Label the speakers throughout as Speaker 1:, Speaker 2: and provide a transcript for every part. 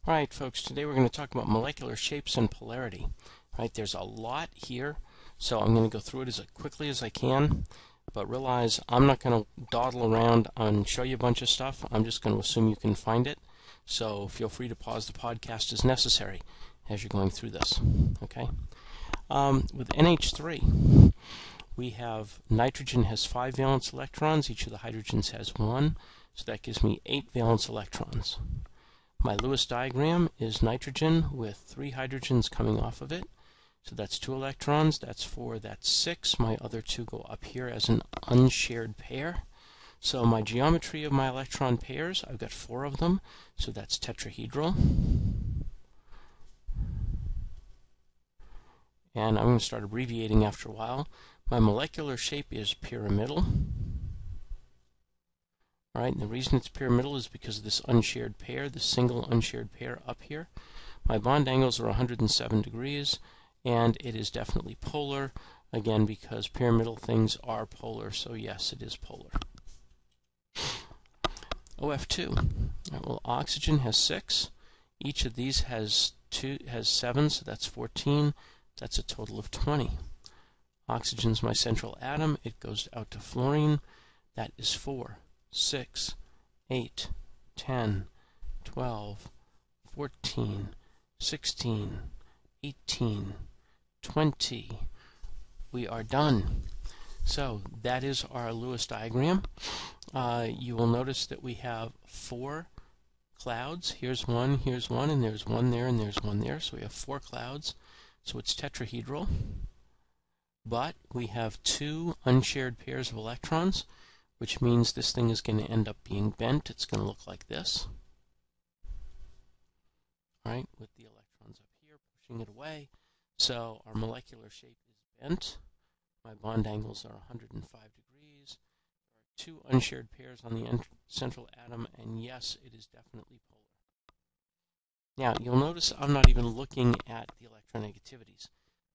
Speaker 1: Alright folks, today we're going to talk about molecular shapes and polarity. Right, there's a lot here, so I'm going to go through it as quickly as I can, but realize I'm not going to dawdle around and show you a bunch of stuff. I'm just going to assume you can find it, so feel free to pause the podcast as necessary as you're going through this. Okay. With NH3, we have nitrogen has 5 valence electrons, each of the hydrogens has 1, so that gives me 8 valence electrons. My Lewis diagram is nitrogen with 3 hydrogens coming off of it. So that's 2 electrons, that's 4, that's 6. My other 2 go up here as an unshared pair. So my geometry of my electron pairs, I've got 4 of them, so that's tetrahedral. And I'm going to start abbreviating after a while. My molecular shape is pyramidal. Right, and the reason it's pyramidal is because of this unshared pair, the single unshared pair up here. My bond angles are 107 degrees, and it is definitely polar, again because pyramidal things are polar, so yes, it is polar. OF2. Right, well, oxygen has 6. Each of these has 7, so that's 14. That's a total of 20. Oxygen's my central atom. It goes out to fluorine. That is 4. 6, 8, 10, 12, 14, 16, 18, 20. We are done. So that is our Lewis diagram. You will notice that we have 4 clouds. Here's one, and there's one there, and there's one there. So we have 4 clouds. So it's tetrahedral. But we have 2 unshared pairs of electrons, which means this thing is going to end up being bent. It's going to look like this. Right, with the electrons up here pushing it away. So our molecular shape is bent. My bond angles are 105 degrees. There are 2 unshared pairs on the central atom, and yes, it is definitely polar. Now, you'll notice I'm not even looking at the electronegativities.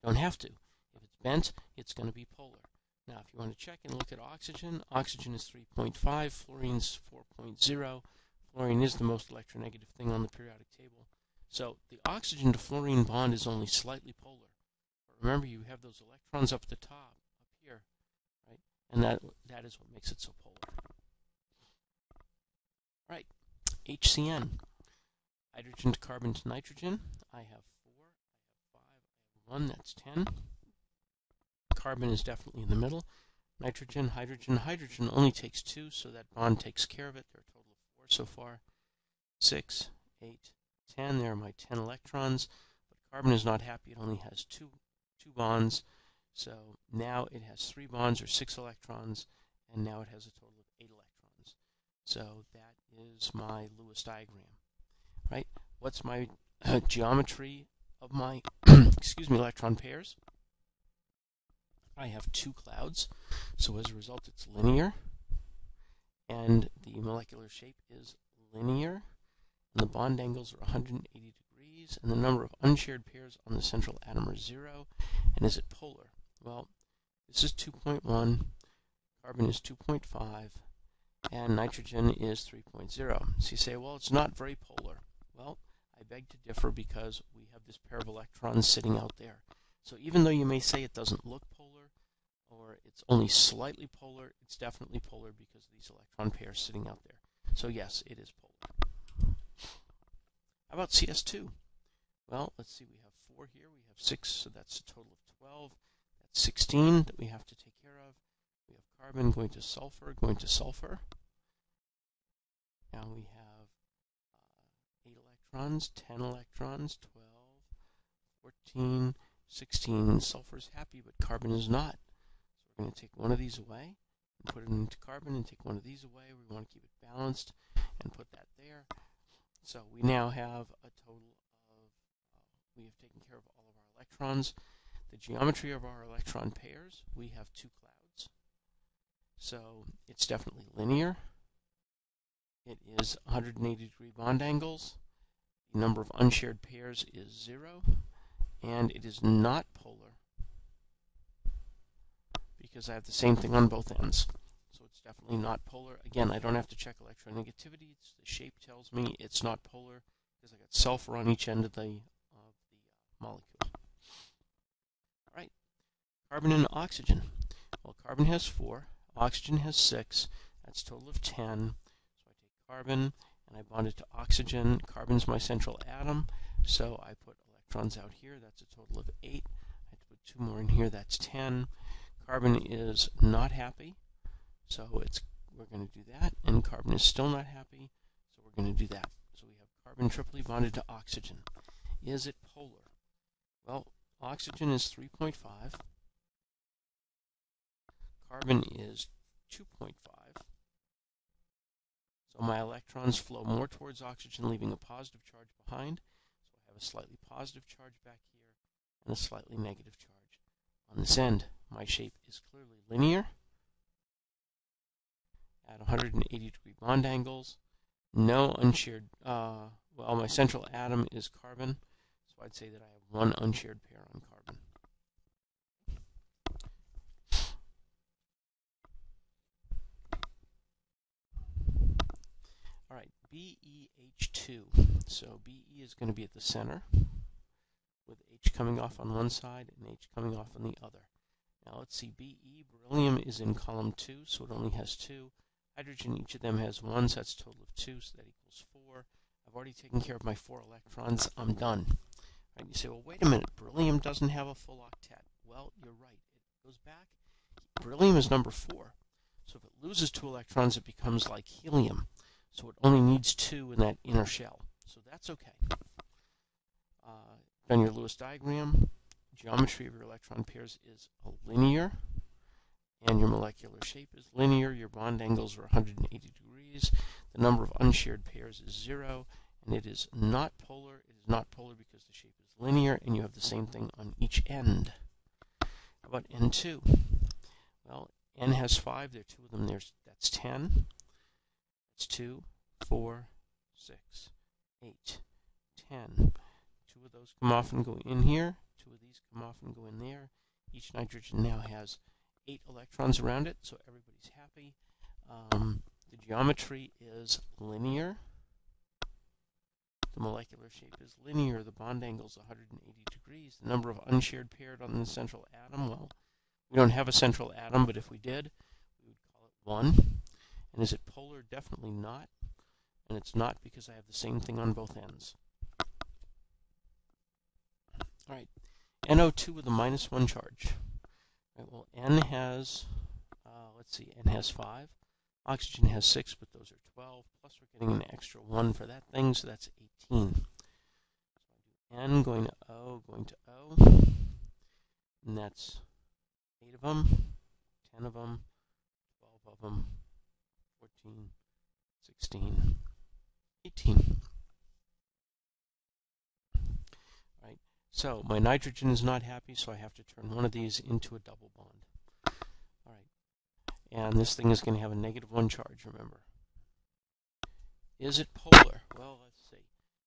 Speaker 1: Don't have to. If it's bent, it's going to be polar. Now, if you want to check and look at oxygen, oxygen is 3.5, fluorine's 4.0. Fluorine is the most electronegative thing on the periodic table. So the oxygen to fluorine bond is only slightly polar. But remember, you have those electrons up at the top, up here, right? And that is what makes it so polar. Right, HCN. Hydrogen to carbon to nitrogen. I have 4, I have 5, I have 1, that's 10. Carbon is definitely in the middle. Nitrogen, hydrogen only takes 2, so that bond takes care of it. There are a total of 4 so far. 6, 8, 10. There are my 10 electrons. But carbon is not happy. It only has two bonds. So now it has 3 bonds or 6 electrons, and now it has a total of 8 electrons. So that is my Lewis diagram. Right? What's my geometry of my electron pairs? I have 2 clouds, so as a result it's linear, and the molecular shape is linear, and the bond angles are 180 degrees, and the number of unshared pairs on the central atom are 0. And is it polar? Well, this is 2.1, carbon is 2.5, and nitrogen is 3.0. So you say, well, it's not very polar. Well, I beg to differ because we have this pair of electrons sitting out there. So even though you may say it doesn't look polar, or it's only slightly polar, it's definitely polar because of these electron pairs sitting out there. So yes, it is polar. How about CS2? Well, let's see, we have 4 here, we have 6, so that's a total of 12. That's 16 that we have to take care of. We have carbon going to sulfur, Now we have 8 electrons, 10 electrons, 12, 14, 16. Sulfur is happy, but carbon is not. So we're going to take one of these away and put it into carbon, and take one of these away. We want to keep it balanced and put that there. So we now have a total of, we have taken care of all of our electrons. The geometry of our electron pairs, we have 2 clouds. So it's definitely linear. It is 180 degree bond angles. The number of unshared pairs is 0. And it is not polar because I have the same thing on both ends. So it's definitely not polar. Again, I don't have to check electronegativity. The shape tells me it's not polar. because I got sulfur on each end of the molecule. All right, carbon and oxygen. Well, carbon has 4, oxygen has 6. That's a total of 10. So I take carbon and I bond it to oxygen. Carbon's my central atom, so I put electrons out here. That's a total of 8. I have to put 2 more in here. That's 10. Carbon is not happy, so we're going to do that. And carbon is still not happy, so we're going to do that. So we have carbon triply bonded to oxygen. Is it polar? Well, oxygen is 3.5. Carbon is 2.5. So my electrons flow more towards oxygen, leaving a positive charge behind. So I have a slightly positive charge back here and a slightly negative charge on this end. My shape is clearly linear at 180-degree bond angles. No unshared, well, my central atom is carbon, so I'd say that I have 1 unshared pair on carbon. All right, BeH2. So Be is going to be at the center, with H coming off on one side and H coming off on the other. Now let's see, Be, beryllium is in column 2, so it only has 2. Hydrogen, each of them has 1, so that's a total of 2, so that equals 4. I've already taken care of my 4 electrons. I'm done. Right, you say, well, wait a minute, beryllium doesn't have a full octet. Well, you're right. It goes back. Beryllium is number 4. So if it loses 2 electrons, it becomes like helium. So it only needs 2 in that inner shell. So that's okay. Done your Lewis diagram. Geometry of your electron pairs is linear, and your molecular shape is linear. Your bond angles are 180 degrees. The number of unshared pairs is 0, and it is not polar. It is not polar because the shape is linear, and you have the same thing on each end. How about N2? Well, N has 5. There are 2 of them. That's 10. That's 2, 4, 6, 8, 10. 2 of those come off and go in here. 2 of these come off and go in there. Each nitrogen now has 8 electrons around it, so everybody's happy. The geometry is linear. The molecular shape is linear. The bond angle is 180 degrees. The number of unshared pairs on the central atom, well, we don't have a central atom, but if we did, we would call it 1. And is it polar? Definitely not. And it's not because I have the same thing on both ends. All right, NO2 with a -1 charge. Right, well, N has, let's see, N has 5. Oxygen has 6, but those are 12. Plus we're getting an extra 1 for that thing, so that's 18. So I do N going to O, and that's 8 of them, 10 of them, 12 of them, 14, 16, 18. Right. So my nitrogen is not happy, so I have to turn one of these into a double bond. All right. And this thing is going to have a -1 charge, remember. Is it polar? Well, let's see.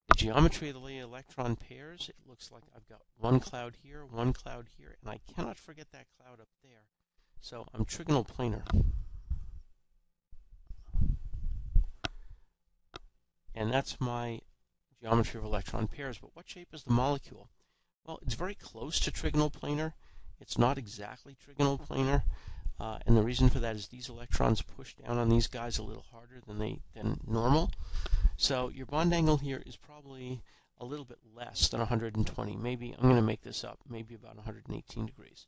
Speaker 1: The geometry of the electron pairs, it looks like I've got 1 cloud here, 1 cloud here, and I cannot forget that cloud up there. So I'm trigonal planar. And that's my geometry of electron pairs. But what shape is the molecule? Well, it's very close to trigonal planar. It's not exactly trigonal planar. And the reason for that is these electrons push down on these guys a little harder than normal. So your bond angle here is probably a little bit less than 120. Maybe, I'm going to make this up, maybe about 118 degrees.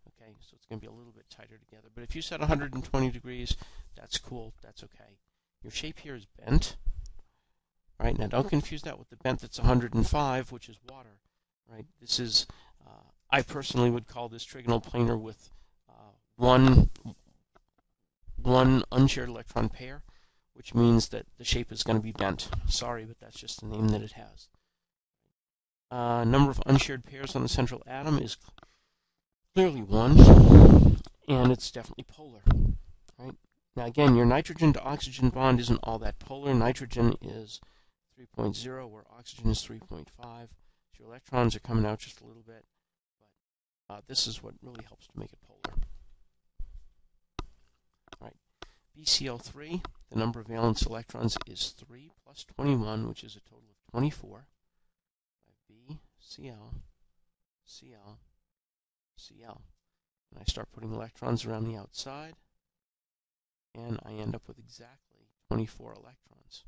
Speaker 1: Okay, so it's going to be a little bit tighter together. But if you said 120 degrees, that's cool, that's okay. Your shape here is bent. All right, now don't confuse that with the bent that's 105, which is water. Right, this is, I personally would call this trigonal planar with one unshared electron pair, which means that the shape is going to be bent. Sorry, but that's just the name that it has. Number of unshared pairs on the central atom is clearly 1, and it's definitely polar. Right? Now again, your nitrogen to oxygen bond isn't all that polar. Nitrogen is 3.0, where oxygen is 3.5. So your electrons are coming out just a little bit, but this is what really helps to make it polar. All right, BCl3, the number of valence electrons is 3 plus 21, which is a total of 24. B, Cl, Cl, Cl. And I start putting electrons around the outside, and I end up with exactly 24 electrons.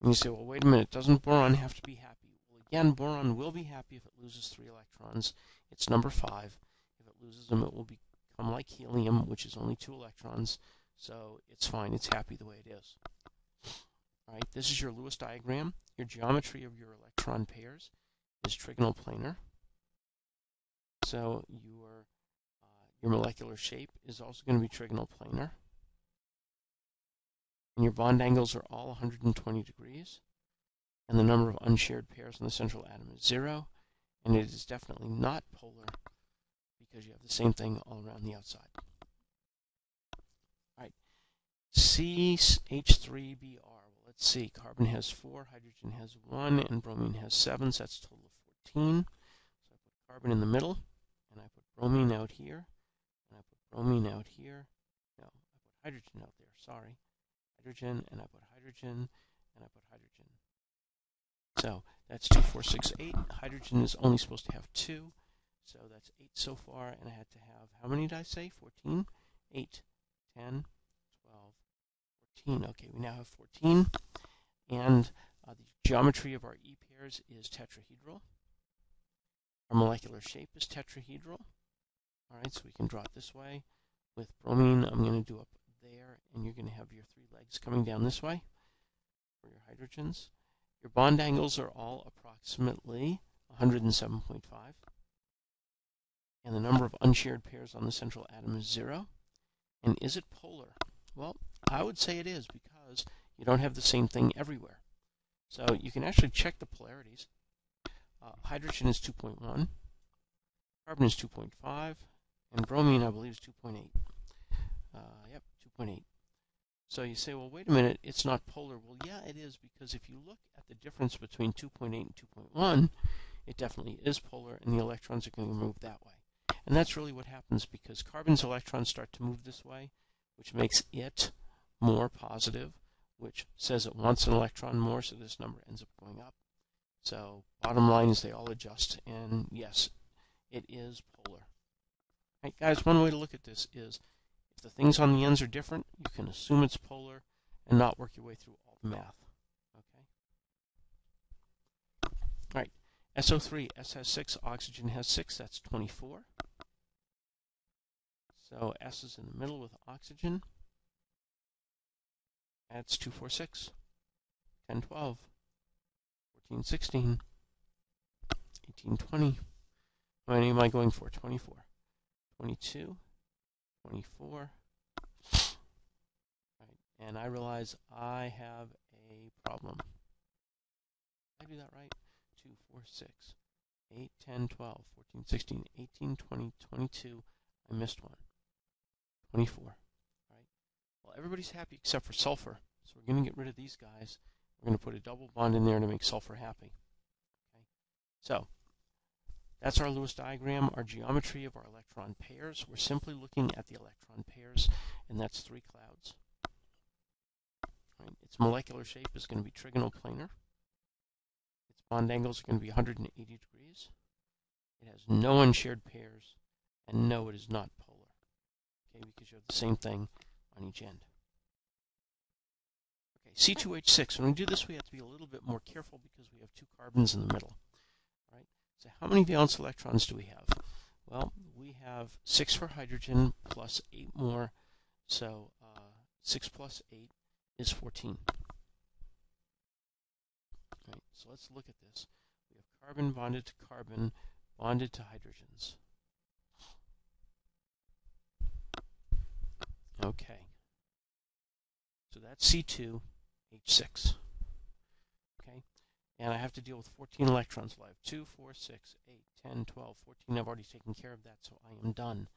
Speaker 1: And you say, well, wait a minute, doesn't boron have to be happy? Well, again, boron will be happy if it loses 3 electrons. It's number 5. If it loses them, it will become like helium, which is only 2 electrons. So it's fine. It's happy the way it is. All right, this is your Lewis diagram. Your geometry of your electron pairs is trigonal planar. So your molecular shape is also going to be trigonal planar. And your bond angles are all 120 degrees. And the number of unshared pairs on the central atom is 0. And it is definitely not polar because you have the same thing all around the outside. All right, CH3Br. Well, let's see. Carbon has 4, hydrogen has 1, and bromine has 7, so that's a total of 14. So I put carbon in the middle, and I put bromine out here, and I put bromine out here. No, I put hydrogen out there, sorry. Hydrogen, and I put hydrogen, and I put hydrogen. So that's 2, 4, 6, 8. Hydrogen is only supposed to have 2, so that's 8 so far, and I had to have, how many did I say? 14? 8, 10, 12, 14. Okay, we now have 14, and the geometry of our E pairs is tetrahedral. Our molecular shape is tetrahedral. All right, so we can draw it this way. With bromine, I'm going to do up there, and you're going to have your 3 legs coming down this way for your hydrogens. Your bond angles are all approximately 107.5. And the number of unshared pairs on the central atom is 0. And is it polar? Well, I would say it is because you don't have the same thing everywhere. So you can actually check the polarities. Hydrogen is 2.1, carbon is 2.5, and bromine, I believe, is 2.8. Yep, 2.8. So you say, well, wait a minute, it's not polar. Well, yeah, it is, because if you look at the difference between 2.8 and 2.1, it definitely is polar, and the electrons are going to move that way. And that's really what happens, because carbon's electrons start to move this way, which makes it more positive, which says it wants an electron more, so this number ends up going up. So bottom line is they all adjust, and yes, it is polar. Right, guys, one way to look at this is if the things on the ends are different, you can assume it's polar and not work your way through all the math. Okay. All right, SO3, S has 6, oxygen has 6, that's 24. So S is in the middle with oxygen. That's 2, 4, 6, 10, 12, 14, 16, 18, 20. How many am I going for? 24, 22, 24. Right. And I realize I have a problem. Did I do that right? 2, 4, 6, 8, 10, 12, 14, 16, 18, 20, 22. I missed one. 24. Right. Well, everybody's happy except for sulfur. So we're going to get rid of these guys. We're going to put a double bond in there to make sulfur happy. Okay. So that's our Lewis diagram, our geometry of our electron pairs. We're simply looking at the electron pairs, and that's 3 clouds. Right. Its molecular shape is going to be trigonal planar. Its bond angles are going to be 180 degrees. It has no unshared pairs, and no, it is not polar. Okay, because you have the same thing on each end. Okay, C2H6. When we do this, we have to be a little bit more careful because we have 2 carbons in the middle. Right? So how many valence electrons do we have? Well, we have 6 for hydrogen plus 8 more. So 6 plus 8 is 14. Right, so let's look at this. We have carbon bonded to carbon bonded to hydrogens. Okay. So that's C2H6. Okay. And I have to deal with 14 electrons. So I have 2, 4, 6, 8, 10, 12, 14. I've already taken care of that, so I am done.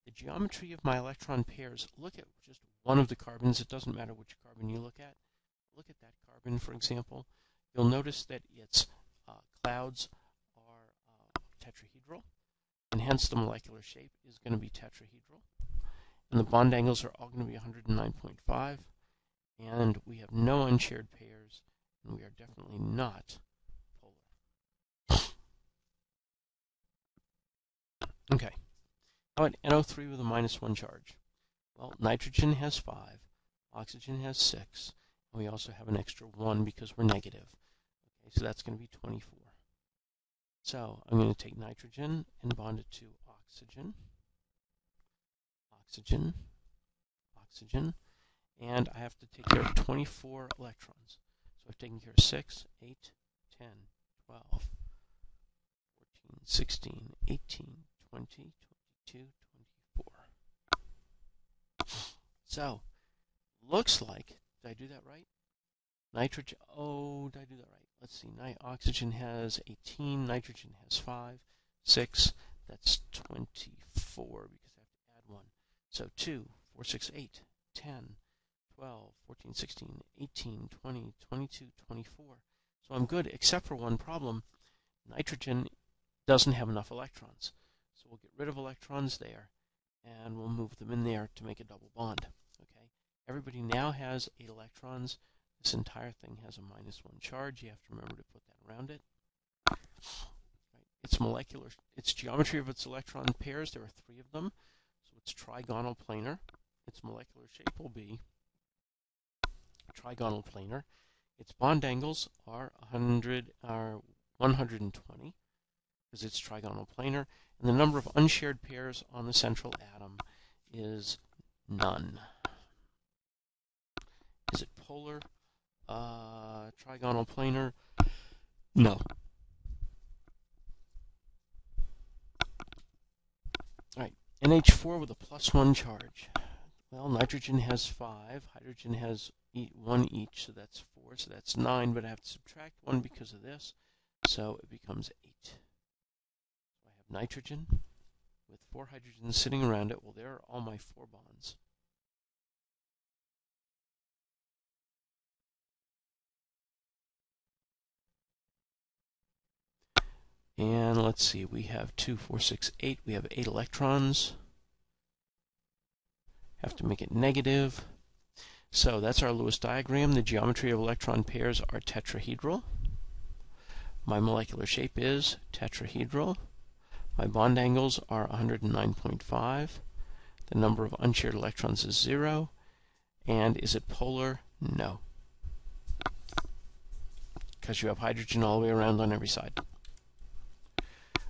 Speaker 1: The geometry of my electron pairs, look at just one of the carbons. It doesn't matter which carbon you look at. Look at that carbon, for example. You'll notice that its clouds are tetrahedral, and hence the molecular shape is going to be tetrahedral. And the bond angles are all going to be 109.5. And we have no unshared pairs, and we are definitely not polar. Okay, how about NO3 with a -1 charge? Well, nitrogen has 5, oxygen has 6, and we also have an extra 1 because we're negative. Okay, so that's going to be 24. So I'm going to take nitrogen and bond it to oxygen, oxygen, oxygen, and I have to take care of 24 electrons. So I've taken care of 6, 8, 10, 12, 14, 16, 18, 20, 22, 24. So, looks like, did I do that right? Nitrogen, oh, did I do that right? Let's see, oxygen has 18, nitrogen has 5, 6, that's 24 because I have to add 1. So 2, 4, 6, 8, 10, 12, 14, 16, 18, 20, 22, 24. So I'm good, except for one problem. Nitrogen doesn't have enough electrons. So we'll get rid of electrons there, and we'll move them in there to make a double bond. Okay. Everybody now has 8 electrons. This entire thing has a -1 charge. You have to remember to put that around it. Right. Its geometry of its electron pairs, there are 3 of them. So it's trigonal planar. Its molecular shape will be trigonal planar. Its bond angles are 120 because it's trigonal planar, and the number of unshared pairs on the central atom is none. Is it polar? Trigonal planar? No. Alright, NH4 with a +1 charge. Well, nitrogen has 5, hydrogen has 1 each, so that's 4, so that's 9, but I have to subtract 1 because of this, so it becomes 8. So I have nitrogen with 4 hydrogens sitting around it. Well, there are all my 4 bonds. And let's see, we have 2, 4, 6, 8. We have 8 electrons. Have to make it negative. So that's our Lewis diagram. The geometry of electron pairs are tetrahedral. My molecular shape is tetrahedral. My bond angles are 109.5. The number of unshared electrons is 0. And is it polar? No. Because you have hydrogen all the way around on every side.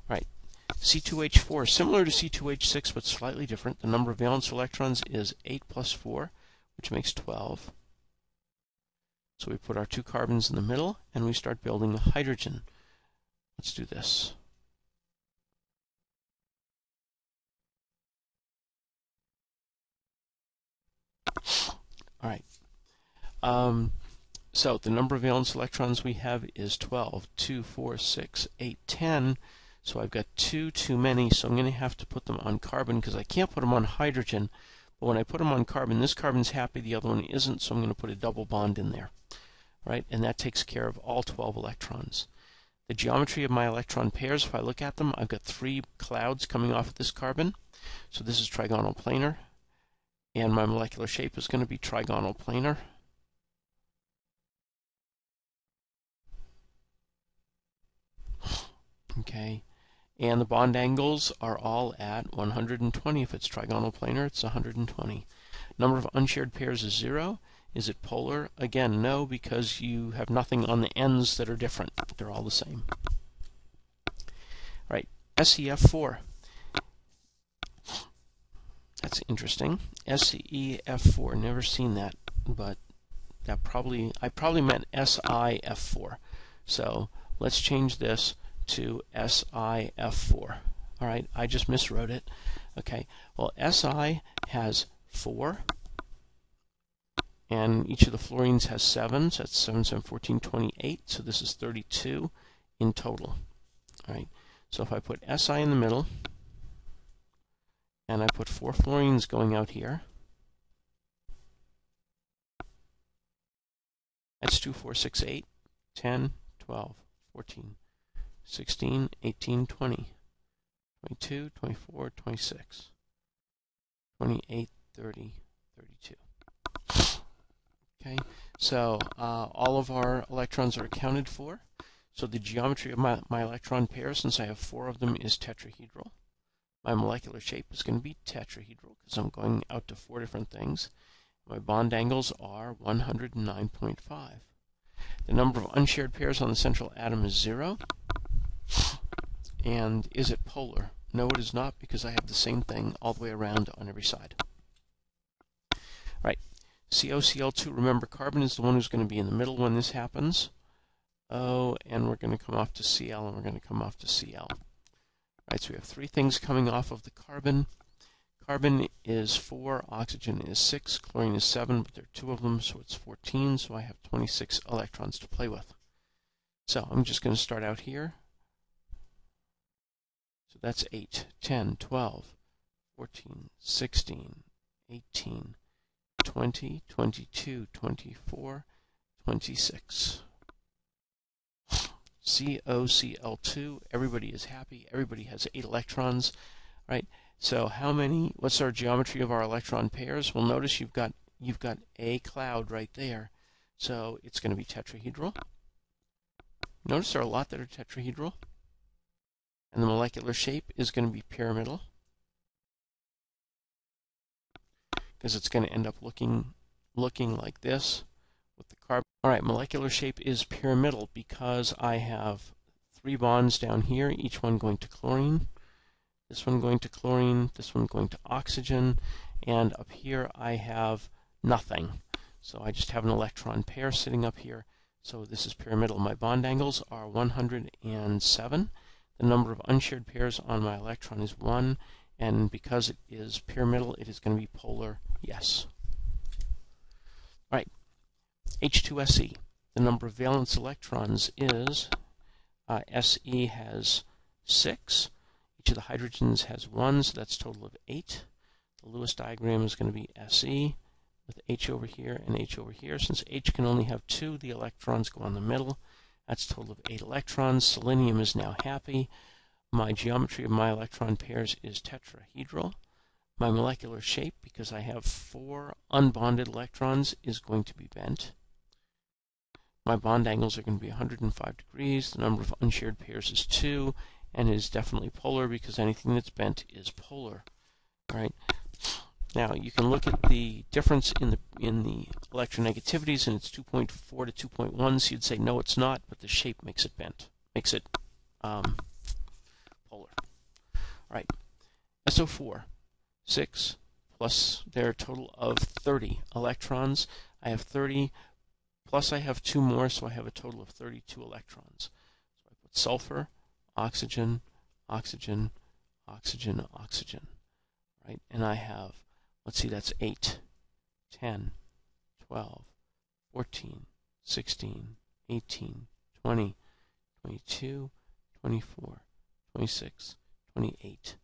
Speaker 1: Right. C2H4, similar to C2H6 but slightly different. The number of valence electrons is 8 plus 4, which makes 12. So we put our 2 carbons in the middle and we start building a hydrogen. Let's do this. All right. So the number of valence electrons we have is 12. 2, 4, 6, 8, 10. So I've got 2 too many, so I'm going to have to put them on carbon because I can't put them on hydrogen. But when I put them on carbon, this carbon's happy, the other one isn't, so I'm going to put a double bond in there. Right? And that takes care of all 12 electrons. The geometry of my electron pairs, if I look at them, I've got 3 clouds coming off of this carbon. So this is trigonal planar. And my molecular shape is going to be trigonal planar. Okay. And the bond angles are all at 120. If it's trigonal planar, it's 120. Number of unshared pairs is 0. Is it polar? Again, no, because you have nothing on the ends that are different. They're all the same. Right, SEF4. That's interesting. SEF4, never seen that, but that I probably meant SIF4. So let's change this to SIF4. All right, I just miswrote it. Okay, well, Si has 4, and each of the fluorines has 7, so that's 7, 7, 14, 28, so this is 32 in total. All right, so if I put Si in the middle, and I put 4 fluorines going out here, that's 2, 4, 6, 8, 10, 12, 14, 16, 18, 20, 22, 24, 26, 28, 30, 32. Okay, so all of our electrons are accounted for. So the geometry of my electron pair, since I have 4 of them, is tetrahedral. My molecular shape is going to be tetrahedral because I'm going out to 4 different things. My bond angles are 109.5. The number of unshared pairs on the central atom is 0. And is it polar? No, it is not, because I have the same thing all the way around on every side. Right. COCl2, remember carbon is the one who's going to be in the middle when this happens. Oh, and we're going to come off to Cl, and we're going to come off to Cl. Right, so we have 3 things coming off of the carbon. Carbon is 4, oxygen is 6, chlorine is 7, but there are 2 of them, so it's 14, so I have 26 electrons to play with. So I'm just going to start out here. So that's 8, 10, 12, 14, 16, 18, 20, 22, 24, 26. COCl2, everybody is happy, everybody has 8 electrons, right? So what's our geometry of our electron pairs? Well, notice you've got a cloud right there, so it's going to be tetrahedral. Notice there are a lot that are tetrahedral, and the molecular shape is going to be pyramidal, because it's going to end up looking like this with the carbon. All right, molecular shape is pyramidal because I have 3 bonds down here, each one going to chlorine, this one going to chlorine, this one going to oxygen, and up here I have nothing. So I just have an electron pair sitting up here, so this is pyramidal. My bond angles are 107. The number of unshared pairs on my electron is 1, and because it is pyramidal, it is going to be polar, yes. All right. H2SE, the number of valence electrons is, Se has 6, each of the hydrogens has 1, so that's a total of 8. The Lewis diagram is going to be Se with H over here and H over here. Since H can only have 2, the electrons go on the middle. That's a total of 8 electrons. Selenium is now happy. My geometry of my electron pairs is tetrahedral. My molecular shape, because I have 4 unbonded electrons, is going to be bent. My bond angles are going to be 105 degrees. The number of unshared pairs is 2, and it is definitely polar because anything that's bent is polar. All right. Now you can look at the difference in the electronegativities, and it's 2.4 to 2.1. So you'd say no, it's not, but the shape makes it bent, makes it polar. All right. SO4, 6 plus their total of 30 electrons. I have 30. Plus I have 2 more, so I have a total of 32 electrons. So I put sulfur, oxygen, oxygen, oxygen, oxygen. Right? And I have, let's see, that's 8, 10, 12, 14, 16, 18, 20, 22, 24, 26, 28,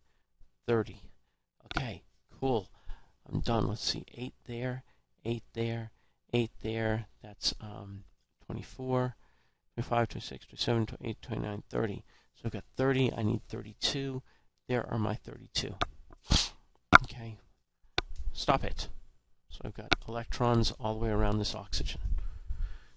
Speaker 1: 30. Okay, cool. I'm done. Let's see, 8 there, 8 there, 8 there, that's 24, 25, 26, 27, 28, 29, 30. So I've got 30, I need 32. There are my 32. Okay, stop it. So I've got electrons all the way around this oxygen.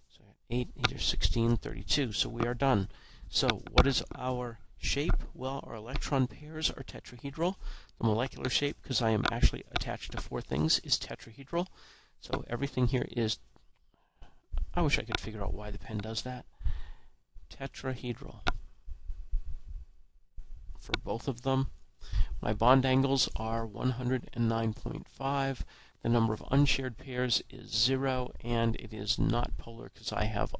Speaker 1: So I got 8, 8 are 16, 32. So we are done. So what is our shape? Well, our electron pairs are tetrahedral. The molecular shape, because I am actually attached to 4 things, is tetrahedral. So everything here is, I wish I could figure out why the pen does that, tetrahedral for both of them. My bond angles are 109.5. The number of unshared pairs is 0, and it is not polar because I have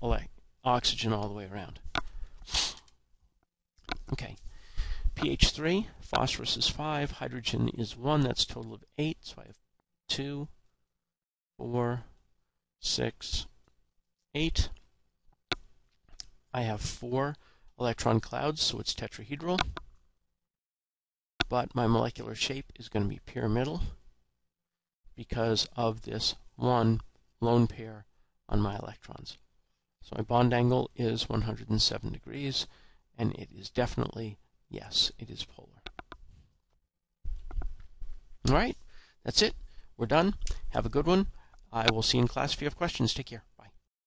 Speaker 1: oxygen all the way around. Okay, pH 3, phosphorus is 5, hydrogen is 1, that's a total of 8, so I have 2, 4, 6, 8. I have 4 electron clouds, so it's tetrahedral. But my molecular shape is going to be pyramidal because of this 1 lone pair on my electrons. So my bond angle is 107 degrees, and it is definitely, yes, it is polar. All right, that's it. We're done. Have a good one. I will see you in class if you have questions. Take care.